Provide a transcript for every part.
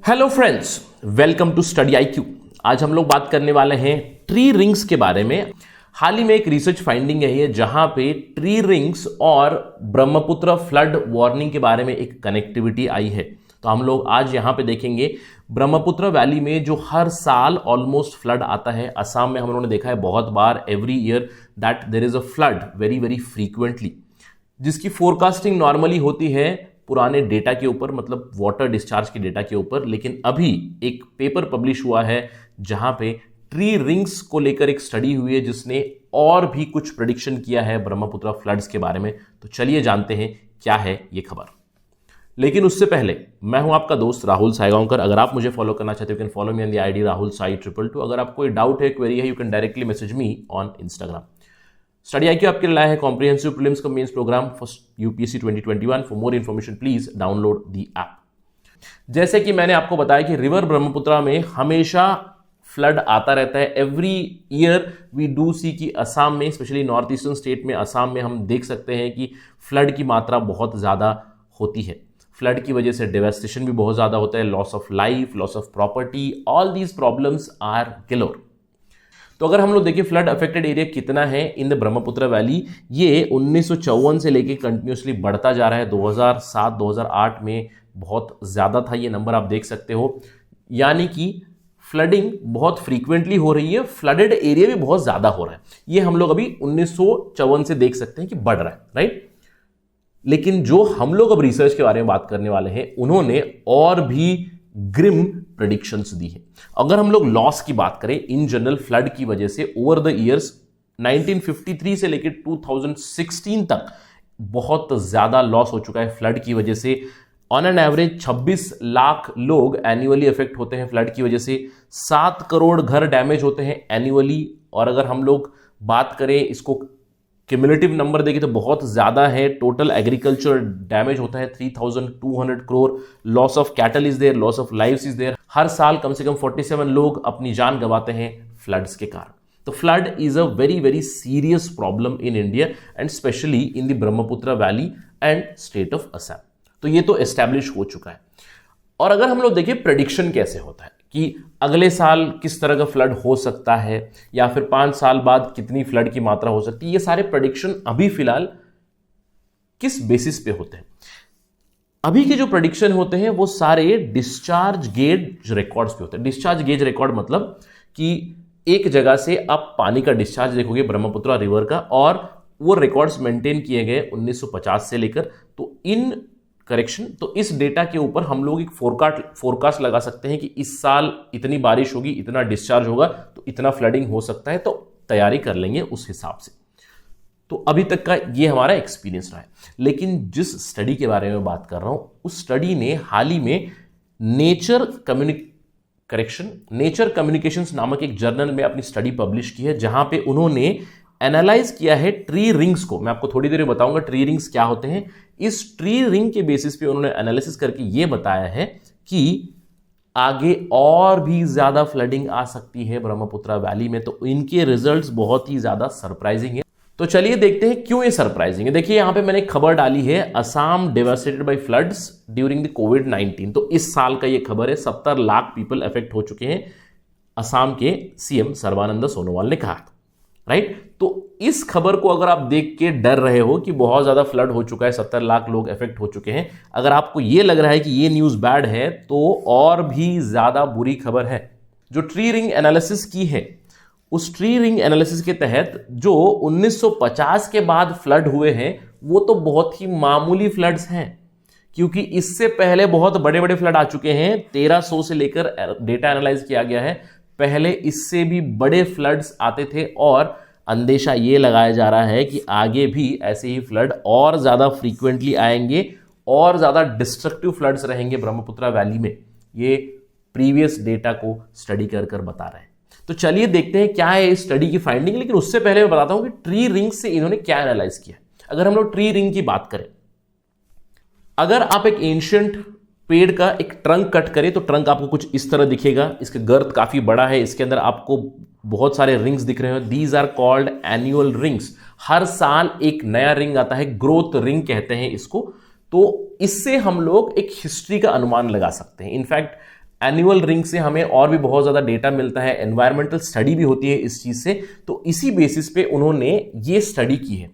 Hello friends, welcome to study IQ। आज हम लोग बात करने वाले हैं ट्री रिंग्स के बारे में। हाल ही में एक रिसर्च फाइंडिंग है जहां पे ट्री रिंग्स और ब्रह्मपुत्र फ्लड वार्निंग के बारे में एक कनेक्टिविटी आई है। तो हम लोग आज यहां पे देखेंगे ब्रह्मपुत्र वैली में जो हर साल ऑलमोस्ट फ्लड आता है। असम में हम लोगों ने देखा है बहुत बार, every year that there is a flood very very frequently, जिसकी फोरकास्टिंग नॉर्मली होती है पुराने डेटा के ऊपर, मतलब वाटर डिस्चार्ज के डेटा के ऊपर। लेकिन अभी एक पेपर पब्लिश हुआ है जहां पे ट्री रिंग्स को लेकर एक स्टडी हुई है जिसने और भी कुछ प्रेडिक्शन किया है ब्रह्मपुत्र फ्लड्स के बारे में। तो चलिए जानते हैं क्या है ये खबर। लेकिन उससे पहले मैं हूं आपका दोस्त राहुल सायगांवकर। अगर आप मुझे फॉलो करना चाहते हो you can follow me on the ID Rahul Sai 222। अगर आपको कोई डाउट है, क्वेरी है, you can directly message me on Instagram. Study IQ आपके लिए लाया है comprehensive prelims cum mains programme for UPSC 2021। For more information please download the app. जैसे कि मैंने आपको बताया कि रिवर ब्रह्मपुत्रा में हमेशा फ्लड आता रहता है। Every year we do see कि असम में, स्पेशली नॉर्थ ईस्टर्न स्टेट में, असम में हम देख सकते हैं कि फ्लड की मात्रा बहुत ज़्यादा होती है। फ्लड की वजह से डेवास्टेशन भी बहुत ज़्यादा होता है, loss of life, loss of property, all these problems are galore. तो अगर हम लोग देखें फ्लड अफेक्टेड एरिया कितना है इन द ब्रह्मपुत्र वैली, ये 1954 से लेके कंटिन्यूसली बढ़ता जा रहा है। 2007-2008 में बहुत ज़्यादा था ये नंबर, आप देख सकते हो। यानी कि फ्लडिंग बहुत फ्रीक्वेंटली हो रही है, फ्लडेड एरिया भी बहुत ज़्यादा हो रहा है। ये हम लोग अभी 1954 से देख सकते हैं कि बढ़ रहा है, राइट। लेकिन जो हम लोग अब रिसर्च के बारे में बात करने वाले हैं, उन्होंने और भी ग्रिम प्रेडिक्शंस दी है। अगर हम लोग लॉस की बात करें इन जनरल फ्लड की वजह से, ओवर द इयर्स 1953 से लेकर 2016 तक बहुत ज्यादा लॉस हो चुका है फ्लड की वजह से। ऑन एन एवरेज 26 लाख लोग एनुअली इफेक्ट होते हैं फ्लड की वजह से। 7 करोड़ घर डैमेज होते हैं एनुअली। और अगर हम लोग बात करें इसको क्यूमुलेटिव नंबर देखें तो बहुत ज़्यादा है। टोटल एग्रीकल्चर डैमेज होता है 3200 crore. Loss of cattle is there, loss of lives is there. हर साल कम से कम 47 लोग अपनी जान गंवाते हैं फ्लड्स के कारण। तो flood is a very very serious problem in India and specially in the Brahmaputra valley and state of Assam. तो ये तो एस्टैब्लिश हो चुका है। और अगर हम लोग देखें प्रेडिक्शन कैसे होता है कि अगले साल किस तरह का फ्लड हो सकता है या फिर 5 साल बाद कितनी फ्लड की मात्रा हो सकती है, ये सारे प्रेडिक्शन अभी फिलहाल किस बेसिस पे होते हैं? अभी के जो प्रेडिक्शन होते हैं वो सारे डिस्चार्ज गेज रिकॉर्ड्स पे होते हैं। डिस्चार्ज गेज रिकॉर्ड मतलब कि एक जगह से आप पानी का डिस्चार्ज देखोगे ब्रह्मपुत्र रिवर का, और वो रिकॉर्ड्स मेंटेन किए गए 1950 से लेकर। तो इन करेक्शन, तो इस डेटा के ऊपर हम लोग एक फोरकास्ट लगा सकते हैं कि इस साल इतनी बारिश होगी, इतना डिस्चार्ज होगा, तो इतना फ्लडिंग हो सकता है। तो तैयारी कर लेंगे उस हिसाब से। तो अभी तक का ये हमारा एक्सपीरियंस रहा है। लेकिन जिस स्टडी के बारे में बात कर रहा हूं, उस स्टडी ने हाल ही में नेचर कम्युनिकेशंस नामक एक जर्नल में अपनी स्टडी पब्लिश की है, जहां पे उन्होंने एनालाइज किया है ट्री रिंग्स को। मैं आपको थोड़ी देर में बताऊंगा ट्री रिंग्स क्या होते हैं। इस ट्री रिंग के बेसिस पे उन्होंने एनालिसिस करके ये बताया है कि आगे और भी ज्यादा फ्लडिंग आ सकती है ब्रह्मपुत्र वैली में। तो इनके रिजल्ट्स बहुत ही ज्यादा सरप्राइजिंग है। तो चलिए देखते हैं क्यों ये सरप्राइजिंग है। देखिए यहां पे मैंने एक खबर डाली है, Assam devastated by floods during the कोविड-19। तो इस साल का ये खबर है, 70 लाख पीपल अफेक्ट हो चुके हैं, असम के CM सर्बानंद सोनोवाल ने कहा, राइट। तो इस खबर को अगर आप देख के डर रहे हो कि बहुत ज्यादा फ्लड हो चुका है, 70 लाख लोग इफेक्ट हो चुके हैं, अगर आपको ये लग रहा है कि ये न्यूज बैड है, तो और भी ज्यादा बुरी खबर है। जो ट्री रिंग एनालिसिस की है, उस ट्री रिंग एनालिसिस के तहत जो 1950 के बाद फ्लड हुए हैं वो तो बहुत ही मामूली फ्लड्स हैं, क्योंकि इससे पहले बहुत बड़े बड़े फ्लड आ चुके हैं। 1300 से लेकर डेटा एनालाइज किया गया है, पहले इससे भी बड़े फ्लड्स आते थे। और अंदेशा ये लगाया जा रहा है कि आगे भी ऐसे ही फ्लड और ज़्यादा फ्रीक्वेंटली आएंगे और ज़्यादा डिस्ट्रक्टिव फ्लड्स रहेंगे ब्रह्मपुत्र वैली में। ये प्रीवियस डेटा को स्टडी कर कर बता रहे हैं। तो चलिए देखते हैं क्या है इस स्टडी की फाइंडिंग। लेकिन उससे पहले मैं बताता हूं कि ट्री रिंग से इन्होंने क्या एनालाइज किया। अगर हम लोग ट्री रिंग की बात करें, अगर आप एक एंशिएंट पेड़ का एक ट्रंक कट करें तो ट्रंक आपको कुछ इस तरह दिखेगा। इसका गर्थ काफी बड़ा है, इसके अंदर आपको बहुत सारे रिंग्स दिख रहे हैं। These are called annual rings. हर साल एक नया रिंग आता है, ग्रोथ रिंग कहते हैं इसको। तो इससे हम लोग एक हिस्ट्री का अनुमान लगा सकते हैं। इनफैक्ट एनुअल रिंग से हमें और भी बहुत ज़्यादा डेटा मिलता है, एनवायरमेंटल स्टडी भी होती है इस चीज़ से, तो इसी बेसिस पे उन्होंने ये स्टडी की है।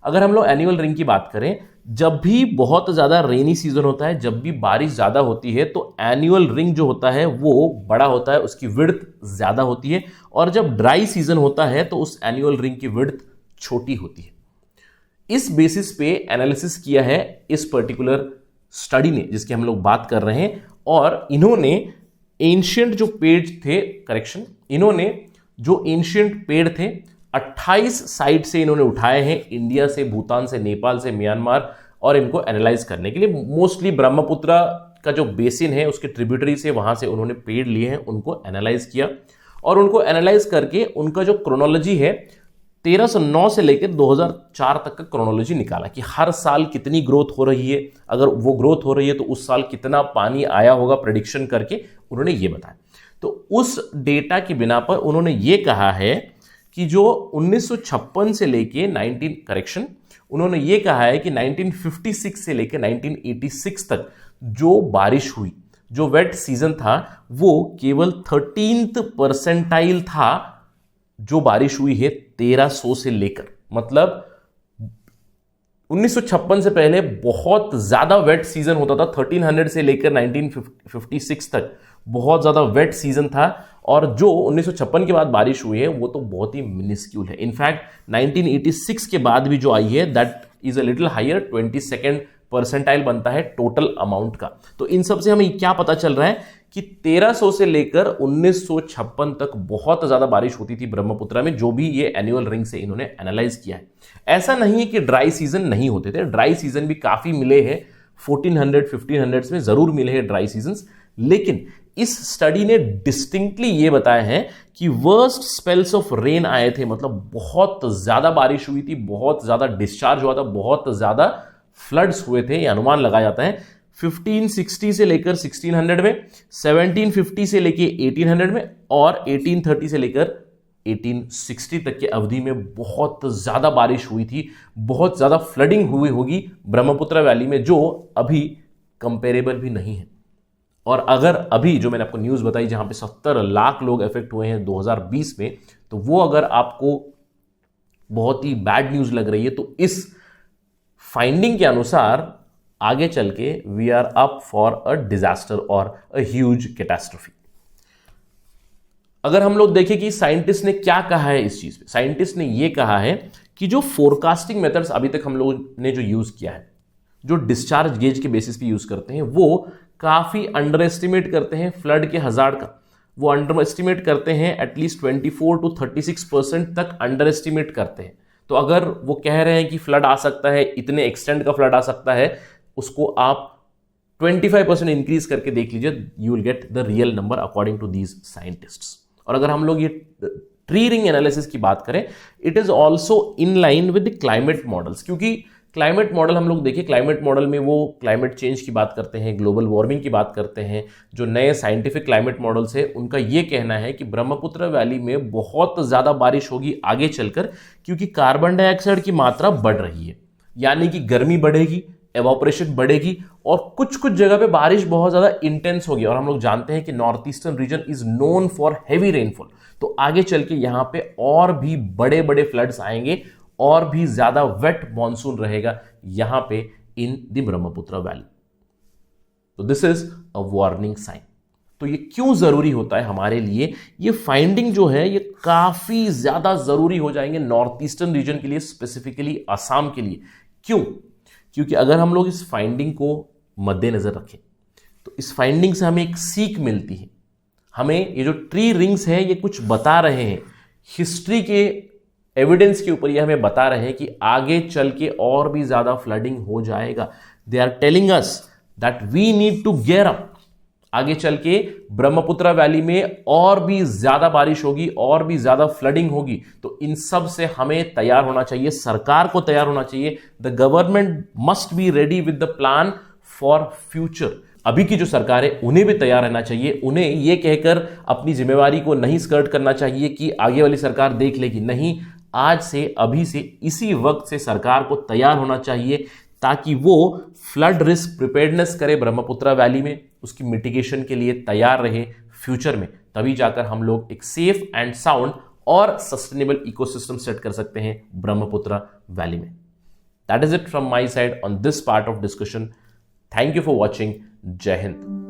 अगर हम लोग एनुअल रिंग की बात करें, जब भी बहुत ज़्यादा रेनी सीजन होता है, जब भी बारिश ज़्यादा होती है, तो एनुअल रिंग जो होता है वो बड़ा होता है, उसकी विड्थ ज़्यादा होती है, और जब ड्राई सीजन होता है तो उस एनुअल रिंग की विड्थ छोटी होती है। इस बेसिस पे एनालिसिस किया है इस पर्टिकुलर स्टडी ने जिसकी हम लोग बात कर रहे हैं, और इन्होंने एंशियंट जो पेड़ थे, इन्होंने जो एंशियंट पेड़ थे 28 साइट से इन्होंने उठाए हैं, इंडिया से, भूटान से, नेपाल से, म्यांमार, और इनको एनालाइज करने के लिए मोस्टली ब्रह्मपुत्र का जो बेसिन है उसके ट्रिब्यूटरी से, वहां से उन्होंने पेड़ लिए हैं, उनको एनालाइज किया, और उनको एनालाइज करके उनका जो क्रोनोलॉजी है 1309 से लेकर 2004 तक का क्रोनोलॉजी निकाला कि हर साल कितनी ग्रोथ हो रही है, अगर वो ग्रोथ हो रही है तो उस साल कितना पानी आया होगा, प्रेडिक्शन करके उन्होंने ये बताया। तो उस डेटा की बिना पर उन्होंने ये कहा है कि जो 1956 से लेके उन्होंने ये कहा है कि 1956 से लेकर 1986 तक जो बारिश हुई, जो वेट सीजन था, वो केवल 13th परसेंटाइल था जो बारिश हुई है 1300 से लेकर। मतलब 1956 से पहले बहुत ज्यादा वेट सीजन होता था, 1300 से लेकर 1956 तक बहुत ज्यादा वेट सीजन था, और जो 1956 के बाद बारिश हुई है वो तो बहुत ही मिनिस्क्यूल है। इनफैक्ट 1986 के बाद भी जो आई है that is a little higher, 22nd percentile बनता है टोटल अमाउंट का। तो इन सब से हमें क्या पता चल रहा है कि 1300 से लेकर 1956 तक बहुत ज्यादा बारिश होती थी ब्रह्मपुत्र में, जो भी ये एनुअल रिंग से इन्होंने एनालाइज किया है। ऐसा नहीं है कि ड्राई सीजन नहीं होते थे, ड्राई सीजन भी काफी मिले हैं, 1400-1500 में जरूर मिले हैं ड्राई सीजन, लेकिन इस स्टडी ने डिस्टिंक्टली ये बताया है कि वर्स्ट स्पेल्स ऑफ रेन आए थे, मतलब बहुत ज्यादा बारिश हुई थी, बहुत ज्यादा डिस्चार्ज हुआ था, बहुत ज्यादा फ्लड्स हुए थे, ये अनुमान लगाया जाता है 1560 से लेकर 1600 में, 1750 से लेकर 1800 में, और 1830 से लेकर 1860 तक की अवधि में बहुत ज्यादा बारिश हुई थी, बहुत ज्यादा फ्लडिंग हुई होगी ब्रह्मपुत्र वैली में, जो अभी कंपेरेबल भी नहीं है। और अगर अभी जो मैंने आपको न्यूज़ बताई जहां पे 70 लाख लोग इफेक्ट हुए हैं 2020 में, तो वो अगर आपको बहुत ही बैड न्यूज़ लग रही है, तो इस फाइंडिंग के अनुसार आगे चल के we are up for a disaster और अ ह्यूज कैटास्ट्रोफी। अगर हम लोग देखें कि साइंटिस्ट ने क्या कहा है इस चीज पे, साइंटिस्ट ने यह कहा है कि जो फोरकास्टिंग मेथड्स अभी तक हम लोगों ने जो यूज किया है, जो डिस्चार्ज गेज के बेसिस पे यूज करते हैं, वो काफी अंडर एस्टिमेट करते हैं फ्लड के हजार्ड का। वो अंडर एस्टिमेट करते हैं एटलीस्ट 24 to 36% तक अंडर एस्टिमेट करते हैं। तो अगर वो कह रहे हैं कि फ्लड आ सकता है, इतने एक्सटेंड का फ्लड आ सकता है, उसको आप 25% इंक्रीज करके देख लीजिए, you will get the real number according to these scientists. और अगर हम लोग ये ट्री रिंग एनालिसिस की बात करें, it is also in line with climate models, क्योंकि क्लाइमेट मॉडल हम लोग देखिए, क्लाइमेट मॉडल में वो क्लाइमेट चेंज की बात करते हैं, ग्लोबल वार्मिंग की बात करते हैं। जो नए साइंटिफिक क्लाइमेट मॉडल्स है उनका ये कहना है कि ब्रह्मपुत्र वैली में बहुत ज़्यादा बारिश होगी आगे चलकर, क्योंकि कार्बन डाइऑक्साइड की मात्रा बढ़ रही है, यानी कि गर्मी बढ़ेगी, एवापोरेशन बढ़ेगी, और कुछ कुछ जगह पे बारिश बहुत ज़्यादा इंटेंस होगी। और हम लोग जानते हैं कि north eastern region is known for heavy rainfall, तो आगे चल के यहाँ पे और भी बड़े बड़े फ्लड्स आएंगे, और भी ज्यादा वेट मॉनसून रहेगा यहां पे इन द ब्रह्मपुत्र वैली। तो this is a warning sign. तो ये क्यों जरूरी होता है हमारे लिए, ये फाइंडिंग जो है ये काफी ज्यादा जरूरी हो जाएंगे नॉर्थ ईस्टर्न रीजन के लिए, स्पेसिफिकली असम के लिए। क्यों? क्योंकि अगर हम लोग इस फाइंडिंग को मद्देनजर रखें तो इस फाइंडिंग से हमें एक सीख मिलती है। हमें ये जो ट्री रिंग्स है ये कुछ बता रहे हैं, हिस्ट्री के एविडेंस के ऊपर ये हमें बता रहे हैं कि आगे चल के और भी ज्यादा फ्लडिंग हो जाएगा। They are telling us that we need to gear up. आगे चल के ब्रह्मपुत्र वैली में और भी ज्यादा बारिश होगी, और भी ज्यादा फ्लडिंग होगी, तो इन सब से हमें तैयार होना चाहिए, सरकार को तैयार होना चाहिए। The government must be ready with the plan for future. अभी की जो सरकार है उन्हें भी तैयार रहना चाहिए, उन्हें यह कहकर अपनी जिम्मेवारी को नहीं स्कर्ट करना चाहिए कि आगे वाली सरकार देख लेगी। नहीं, आज से, अभी से, इसी वक्त से सरकार को तैयार होना चाहिए, ताकि वो फ्लड रिस्क प्रिपेयर्डनेस करे ब्रह्मपुत्र वैली में, उसकी मिटिगेशन के लिए तैयार रहे फ्यूचर में। तभी जाकर हम लोग एक सेफ एंड साउंड और सस्टेनेबल इकोसिस्टम सेट कर सकते हैं ब्रह्मपुत्र वैली में। That is it from my side on this part of discussion. Thank you for watching. जय हिंद।